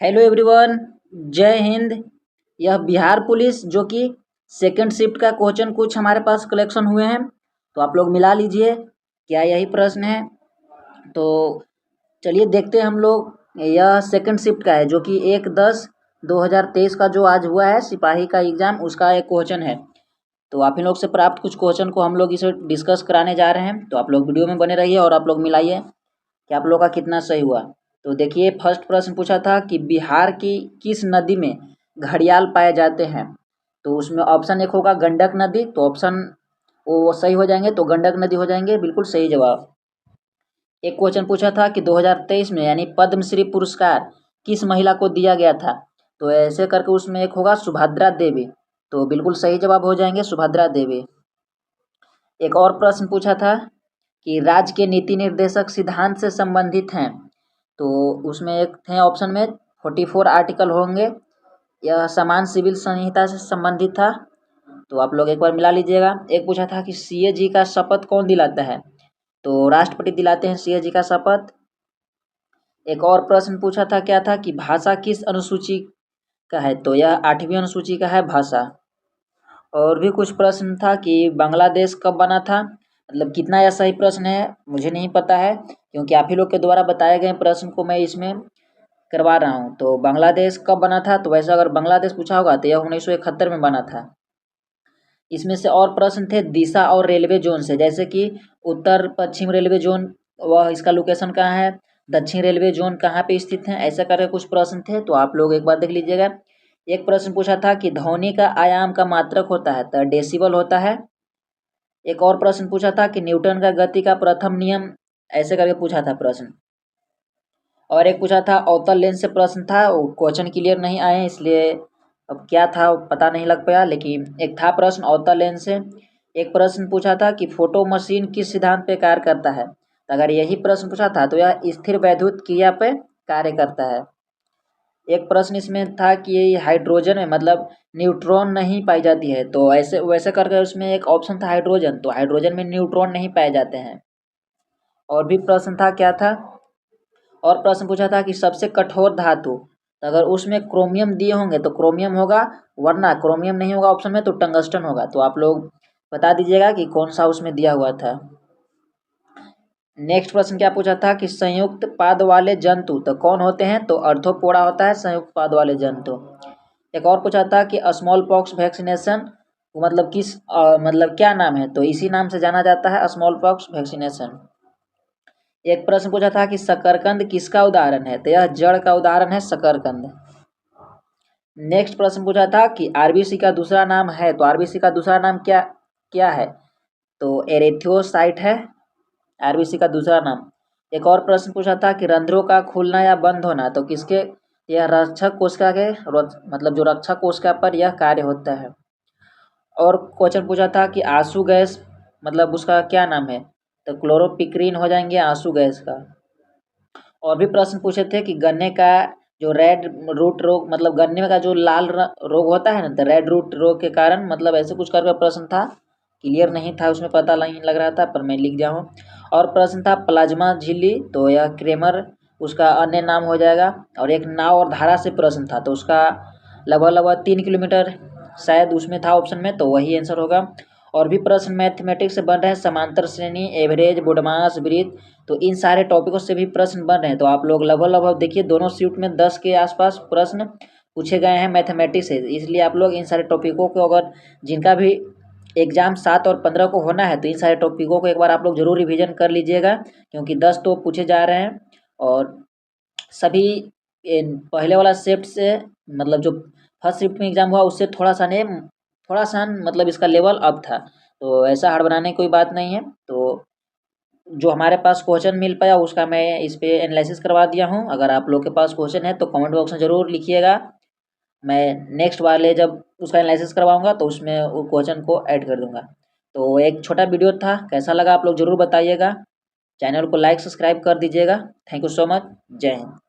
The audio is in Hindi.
हेलो एवरीवन, जय हिंद। यह बिहार पुलिस जो कि सेकंड शिफ्ट का क्वेश्चन कुछ हमारे पास कलेक्शन हुए हैं, तो आप लोग मिला लीजिए। क्या यही प्रश्न है? तो चलिए देखते हैं हम लोग। यह सेकंड शिफ्ट का है जो कि 1/10/2023 का जो आज हुआ है सिपाही का एग्ज़ाम, उसका एक क्वेश्चन है। तो आप इन लोग से प्राप्त कुछ क्वेश्चन को हम लोग इसे डिस्कस कराने जा रहे हैं, तो आप लोग वीडियो में बने रहिए और आप लोग मिलाइए कि आप लोग का कितना सही हुआ। तो देखिए, फर्स्ट प्रश्न पूछा था कि बिहार की किस नदी में घड़ियाल पाए जाते हैं। तो उसमें ऑप्शन एक होगा गंडक नदी, तो ऑप्शन वो सही हो जाएंगे, तो गंडक नदी हो जाएंगे, बिल्कुल सही जवाब। एक क्वेश्चन पूछा था कि 2023 में यानी पद्मश्री पुरस्कार किस महिला को दिया गया था। तो ऐसे करके उसमें एक होगा सुभद्रा देवी, तो बिल्कुल सही जवाब हो जाएंगे सुभद्रा देवी। एक और प्रश्न पूछा था कि राज्य के नीति निर्देशक सिद्धांत से संबंधित हैं। तो उसमें एक थे ऑप्शन में 44 आर्टिकल होंगे। यह समान सिविल संहिता से संबंधित था, तो आप लोग एक बार मिला लीजिएगा। एक पूछा था कि सीए जी का शपथ कौन दिलाता है। तो राष्ट्रपति दिलाते हैं सीए जी का शपथ। एक और प्रश्न पूछा था, क्या था कि भाषा किस अनुसूची का है। तो यह 8वीं अनुसूची का है भाषा। और भी कुछ प्रश्न था कि बांग्लादेश कब बना था। मतलब कितना यह सही प्रश्न है मुझे नहीं पता है, क्योंकि आप ही लोग के द्वारा बताए गए प्रश्न को मैं इसमें करवा रहा हूँ। तो बांग्लादेश कब बना था, तो वैसे अगर बांग्लादेश पूछा होगा तो यह 1971 में बना था। इसमें से और प्रश्न थे दिशा और रेलवे जोन से, जैसे कि उत्तर पश्चिम रेलवे जोन, वह इसका लोकेशन कहाँ है, दक्षिण रेलवे जोन कहाँ पे स्थित है, ऐसा करके कुछ प्रश्न थे, तो आप लोग एक बार देख लीजिएगा। एक प्रश्न पूछा था कि ध्वनि का आयाम का मात्रक होता है, तो डेसिबल होता है। एक और प्रश्न पूछा था कि न्यूटन का गति का प्रथम नियम, ऐसे करके पूछा था प्रश्न। और एक पूछा था अवतल लेंस से प्रश्न था, वो क्वेश्चन क्लियर नहीं आए इसलिए अब क्या था पता नहीं लग पाया, लेकिन एक था प्रश्न अवतल लेंस से। एक प्रश्न पूछा था कि फोटो मशीन किस सिद्धांत पे कार्य करता है। तो अगर यही प्रश्न पूछा था तो यह स्थिर वैद्युत क्रिया पे कार्य करता है। एक प्रश्न इसमें था कि हाइड्रोजन में मतलब न्यूट्रॉन नहीं पाई जाती है, तो ऐसे वैसे करके उसमें एक ऑप्शन था हाइड्रोजन, तो हाइड्रोजन में न्यूट्रॉन नहीं पाए जाते हैं। और भी प्रश्न था, क्या था, और प्रश्न पूछा था कि सबसे कठोर धातु, तो अगर उसमें क्रोमियम दिए होंगे तो क्रोमियम होगा, वरना क्रोमियम नहीं होगा ऑप्शन में तो टंगस्टन होगा। तो आप लोग बता दीजिएगा कि कौन सा उसमें दिया हुआ था। नेक्स्ट प्रश्न क्या पूछा था कि संयुक्त पाद वाले जंतु तो कौन होते हैं। तो अर्थोपोडा होता है संयुक्त पाद वाले जंतु। एक और पूछा था कि स्मॉल पॉक्स वैक्सीनेशन मतलब किस मतलब क्या नाम है। तो इसी नाम से जाना जाता है स्मॉल पॉक्स वैक्सीनेशन। एक प्रश्न पूछा था कि शकरकंद किसका उदाहरण है। तो यह जड़ का उदाहरण है शकरकंद। नेक्स्ट प्रश्न पूछा था कि आरबीसी का दूसरा नाम है, तो आरबीसी का दूसरा नाम क्या क्या है। तो एरेथियोसाइट है आरबीसी का दूसरा नाम। एक और प्रश्न पूछा था कि रंध्रों का खुलना या बंद होना, तो किसके, यह रक्षक कोशिका के मतलब जो रक्षक कोशिका पर यह कार्य होता है। और क्वेश्चन पूछा था कि आंसू गैस मतलब उसका क्या नाम है। तो क्लोरोपिक्रीन हो जाएंगे आंसू गैस का। और भी प्रश्न पूछे थे कि गन्ने का जो रेड रूट रोग मतलब गन्ने का जो लाल रोग होता है ना, तो रेड रूट रोग के कारण मतलब ऐसे कुछ करके प्रश्न था, क्लियर नहीं था उसमें, पता नहीं लग रहा था पर मैं लिख जाऊँ। और प्रश्न था प्लाज्मा झिल्ली, तो यह क्रेमर उसका अन्य नाम हो जाएगा। और एक नाव और धारा से प्रश्न था, तो उसका लगभग लगभग 3 किलोमीटर शायद उसमें था ऑप्शन में, तो वही आंसर होगा। और भी प्रश्न मैथमेटिक्स से बन रहे हैं, समांतर श्रेणी, एवरेज, बोडमास, वृत्त, तो इन सारे टॉपिकों से भी प्रश्न बन रहे हैं। तो आप लोग लगभग लगभग देखिए दोनों शिफ्ट में 10 के आसपास प्रश्न पूछे गए हैं मैथमेटिक्स से, इसलिए आप लोग इन सारे टॉपिकों को अगर जिनका भी एग्जाम 7 और 15 को होना है तो इन सारे टॉपिकों को एक बार आप लोग जरूर रिवीजन कर लीजिएगा, क्योंकि 10 तो पूछे जा रहे हैं। और सभी पहले वाला शिफ्ट से मतलब जो फर्स्ट शिफ्ट में एग्जाम हुआ उससे थोड़ा सा मतलब इसका लेवल अप था, तो ऐसा हार्ड बनाने की कोई बात नहीं है। तो जो हमारे पास क्वेश्चन मिल पाया उसका मैं इस पे एनालिसिस करवा दिया हूँ। अगर आप लोग के पास क्वेश्चन है तो कमेंट बॉक्स में ज़रूर लिखिएगा, मैं नेक्स्ट वाले जब उसका एनालिसिस करवाऊँगा तो उसमें वो क्वेश्चन को ऐड कर दूँगा। तो एक छोटा वीडियो था, कैसा लगा आप लोग ज़रूर बताइएगा। चैनल को लाइक सब्सक्राइब कर दीजिएगा। Thank you so much. जय हिंद।